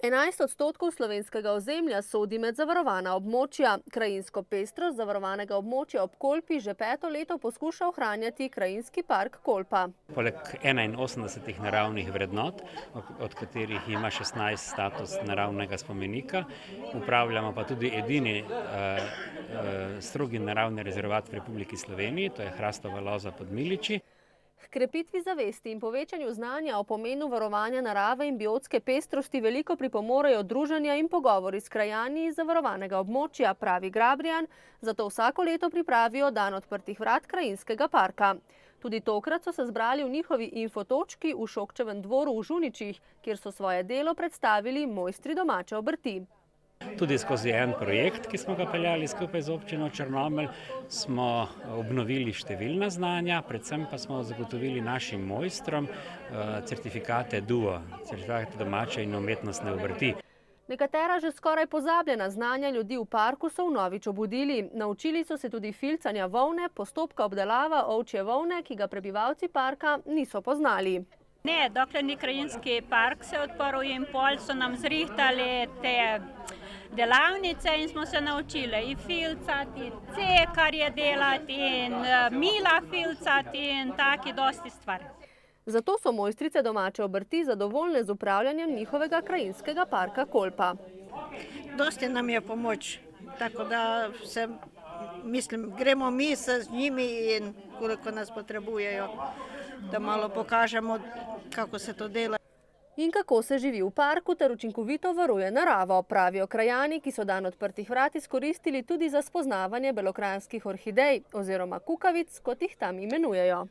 11% slovenskega ozemlja sodi med zavarovana območja. Krajinsko pestrost zavarovanega območja ob Kolpi že 5. leto poskuša ohranjati krajinski park Kolpa. Poleg 81 naravnih vrednot, od katerih ima 16 status naravnega spomenika, upravljamo pa tudi edini strogi naravni rezervat v Republiki Sloveniji, to je hrastova loza pod Miliči. K krepitvi zavesti in povečanju znanja o pomenu varovanja narave in biotske pestrosti veliko pripomorejo druženja in pogovori s krajani iz zavarovanega območja, pravi Grabrijan, zato vsako leto pripravijo dan odprtih vrat krajinskega parka. Tudi tokrat so se zbrali v njihovi infotočki v Šokčevem dvoru v Žuničih, kjer so svoje delo predstavili mojstri domače obrti. Tudi skozi en projekt, ki smo ga peljali skupaj z občino Črnomelj, smo obnovili številna znanja, predvsem pa smo zagotovili našim mojstrom certifikate DUO, certifikate domače in umetnostne obrti. Nekatera že skoraj pozabljena znanja ljudi v parku so vnovič obudili. Naučili so se tudi filcanja volne, postopka obdelava ovčje volne, ki ga prebivalci parka niso poznali. Ne, dokler ni krajinski park se odprl in pol so nam zrihtali te delavnice in smo se naučili in filcati, cekarje delati in mila filcati in taki dosti stvari. Zato so mojstrice domače obrti zadovoljne z upravljanjem njihovega krajinskega parka Kolpa. Dosti nam je pomoč, tako da gremo mi z njimi in koliko nas potrebujejo, da malo pokažemo, kako se to dela. In kako se živi v parku ter učinkovito varuje naravo, pravijo krajani, ki so dan odprtih vrat izkoristili tudi za spoznavanje belokranjskih orhidej oziroma kukavic, kot jih tam imenujejo.